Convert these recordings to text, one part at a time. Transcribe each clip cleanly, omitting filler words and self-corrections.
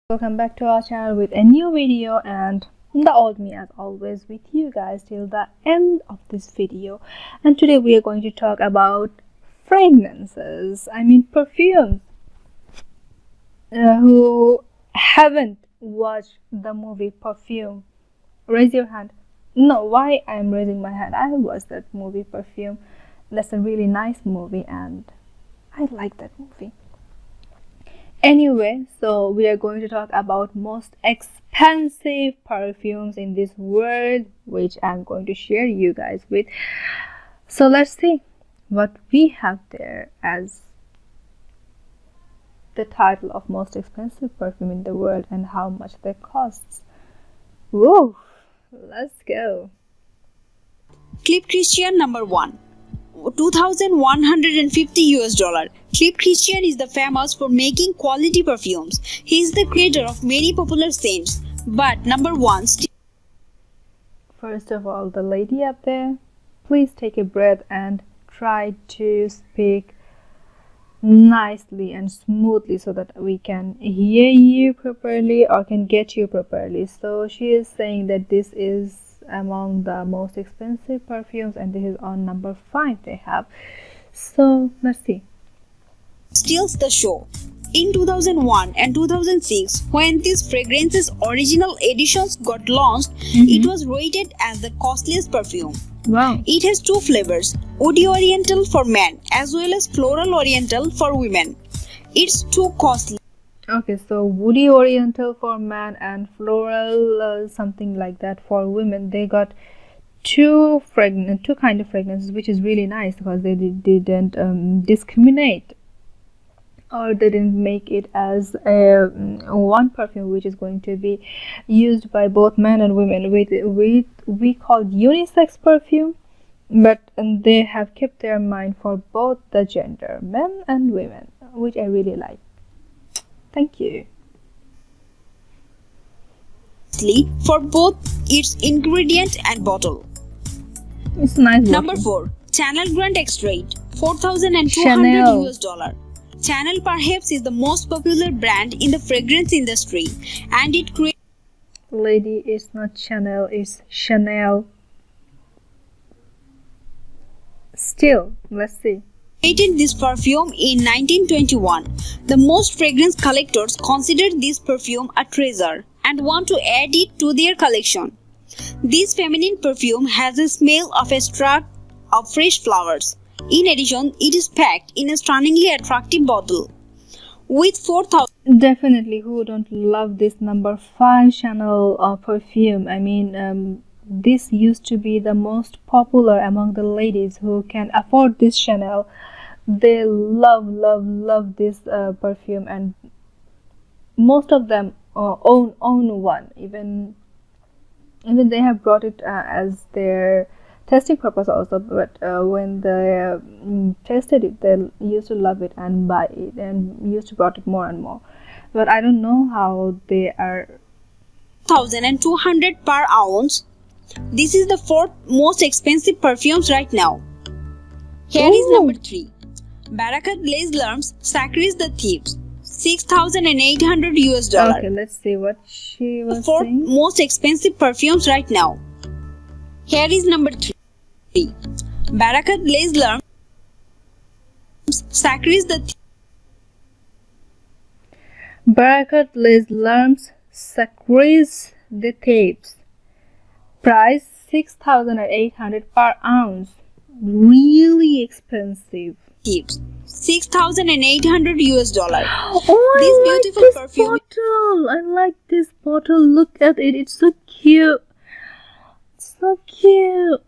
Welcome back to our channel with a new video, and the old me as always with you guys till the end of this video. And today we are going to talk about fragrances, perfumes. Who haven't watched the movie Perfume, raise your hand. No, why I'm raising my hand? I watched that movie Perfume. That's a really nice movie and I like that movie. Anyway, so we are going to talk about most expensive perfumes in this world, which I'm going to share you guys with. So let's see what we have there as the title of most expensive perfume in the world and how much they cost. Whoa, let's go. Clip Christian number 1. $2,150. Clip Christian is the famous for making quality perfumes. He is the creator of many popular scents. But number 1 First of all, the lady up there, please take a breath and try to speak nicely and smoothly so that we can hear you properly or can get you properly. So she is saying that this is among the most expensive perfumes and this is on number 5 they have. So let's see. steals the show. In 2001 and 2006, when these fragrances original editions got launched, it was rated as the costliest perfume. Wow. It has 2 flavors, Woody Oriental for men as well as Floral Oriental for women. It's too costly. Okay, so Woody Oriental for man and Floral something like that for women. They got two kind of fragrances, which is really nice because they didn't discriminate, or they didn't make it as one perfume which is going to be used by both men and women. We call unisex perfume, but they have kept their mind for both the gender, men and women, which I really like. Thank you. For both its ingredient and bottle. It's nice. Number 4, Chanel Grand Extrait, $4,200 Chanel. US. Chanel perhaps is the most popular brand in the fragrance industry, and it created. Lady, it's not Chanel, it's Chanel. Still, let's see. Created this perfume in 1921. The most fragrance collectors consider this perfume a treasure and want to add it to their collection. This feminine perfume has a smell of a strut of fresh flowers. In addition, it is packed in a stunningly attractive bottle. With 4,000. Definitely, who don't love this number 5 Chanel perfume? This used to be the most popular among the ladies who can afford this Chanel. They love this perfume, and most of them own one. Even they have brought it as their testing purpose also, but when they tested it, they used to love it and buy it and used to brought it more and more. But I don't know how they are. 1,200 per ounce. This is the 4th most expensive perfumes right now. Here is number 3. Barakat Les Lhermes Sacres the Thieves, $6,800 US. Okay, let's see what she was the 4th saying. most expensive perfumes right now. Here is number 3. Barakat Les Lhermes Sacres the Thieves. Barakat Les Lhermes Sacres the Thieves. Price 6,800 per ounce. Really expensive. $6,800 US. Oh, This I beautiful like this perfume. bottle. I like this bottle. Look at it. It's so cute. So cute.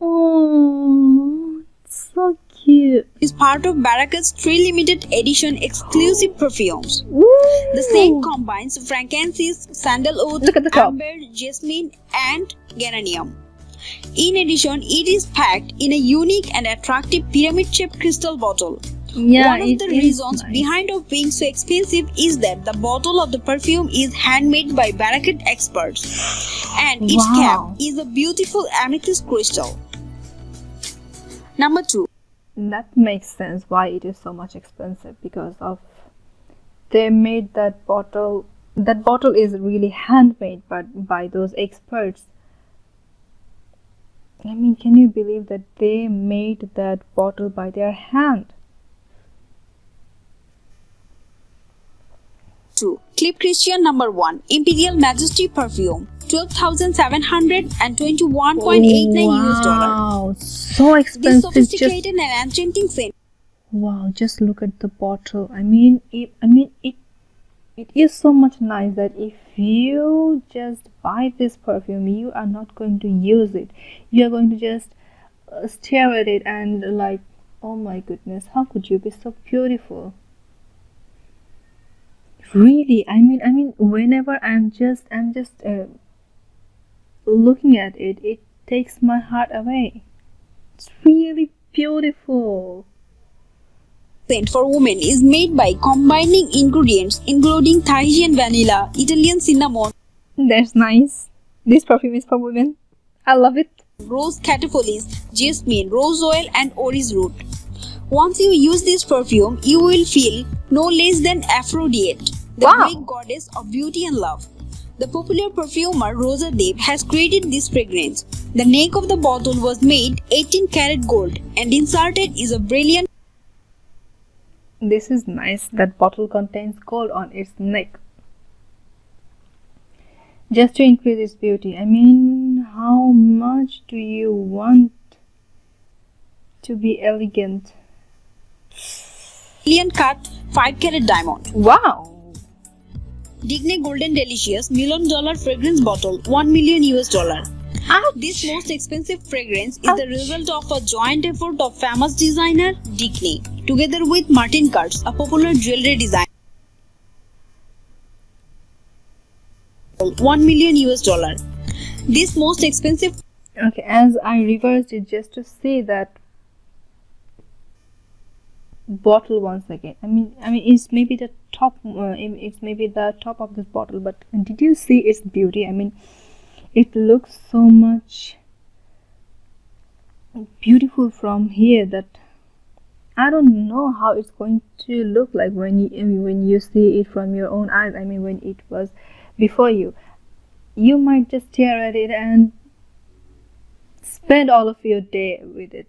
Oh, it's so cute. Is part of Barakat's 3 limited edition exclusive perfumes. Ooh. The scent combines frankincense, sandalwood, Look at the top. amber, jasmine, and geranium. In addition, it is packed in a unique and attractive pyramid-shaped crystal bottle. Yeah, One of the reasons behind of being so expensive is that the bottle of the perfume is handmade by Barakat experts, and its cap is a beautiful amethyst crystal. Number 2. That makes sense why it is so much expensive, because of they made that bottle that bottle is really handmade, but by those experts. I mean, can you believe that they made that bottle by their hand? 2. Clip Christian number 1 Imperial Majesty Perfume 12,721.89 US dollar. Wow, so This expensive. sophisticated and enchanting scent. Wow, just look at the bottle. I mean, it is so much nice that if you just buy this perfume, you are not going to use it. You are going to just stare at it and like, oh my goodness, how could you be so beautiful? Really, I mean, whenever I'm just looking at it, it takes my heart away. It's really beautiful. Scent for women is made by combining ingredients including Tahitian vanilla, Italian cinnamon, That's nice. This perfume is for women. I love it. rose catapholis, jasmine, rose oil, and orris root. Once you use this perfume, you will feel no less than Aphrodite, the Wow. Greek goddess of beauty and love. The popular perfumer Rosa Deeb has created this fragrance. The neck of the bottle was made 18 karat gold, and inserted is a brilliant This is nice. That bottle contains gold on its neck. Just to increase its beauty. I mean, how much do you want to be elegant? cut 5 carat diamond. Wow! Digne Golden Delicious $1 million fragrance bottle 1 million US dollar. This most expensive fragrance is the result of a joint effort of famous designer Digne together with Martin Kurtz, a popular jewelry designer. 1 million US dollar. This most expensive Okay, as I reversed it just to see that bottle once again. I mean, it's maybe the top. It's maybe the top of this bottle. But did you see its beauty? I mean, it looks so much beautiful from here that I don't know how it's going to look like when you see it from your own eyes. I mean, when it was before you, you might just stare at it and spend all of your day with it.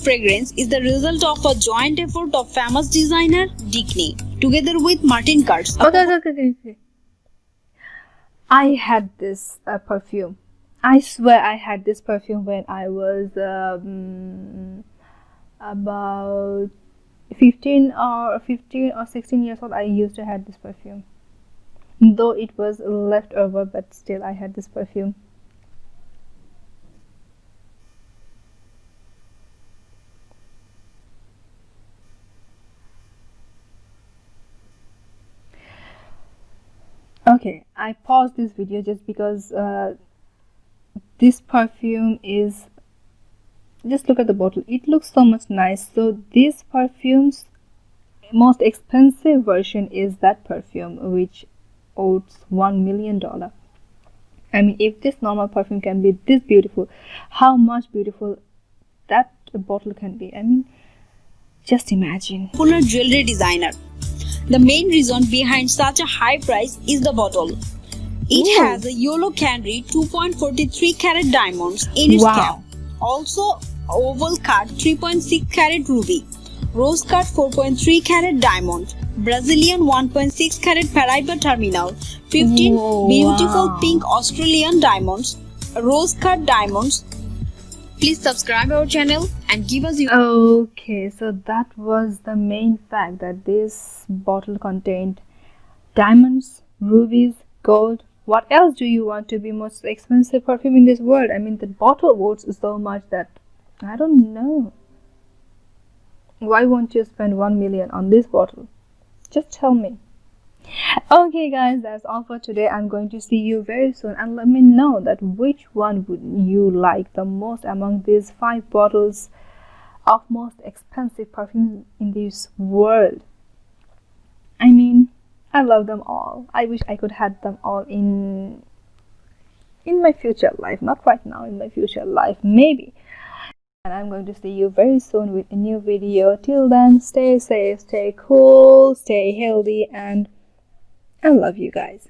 fragrance is the result of a joint effort of famous designer Digne together with Martin Kurtz. Okay. I had this perfume. I swear I had this perfume when I was about 15 or 16 years old. I used to have this perfume. Though it was leftover, but still I had this perfume. Okay, I paused this video just because this perfume is, just look at the bottle, it looks so much nice. So this perfume's most expensive version is that perfume, which owes $1 million. I mean, if this normal perfume can be this beautiful, how much beautiful that bottle can be. I mean, just imagine. Popular jewelry designer. The main reason behind such a high price is the bottle. It Ooh. has a yellow candy 2.43 carat diamonds in its Wow. cap. Also, oval cut 3.6 carat ruby, rose cut 4.3 carat diamond, Brazilian 1.6 carat Paraiba terminal, 15 Whoa, beautiful wow. pink Australian diamonds, rose cut diamonds. Please subscribe our channel and give us your Okay, so that was the main fact, that this bottle contained diamonds, rubies, gold. What else do you want to be most expensive perfume in this world? I mean, the bottle worth so much that I don't know. Why won't you spend 1 million on this bottle? Just tell me. Okay guys, that's all for today. I'm going to see you very soon, and let me know that which one would you like the most among these 5 bottles of most expensive perfumes in this world. I mean, I love them all. I wish I could have them all in my future life, not right now, in my future life maybe. and I'm going to see you very soon with a new video. Till then, stay safe, stay cool, stay healthy, and I love you guys.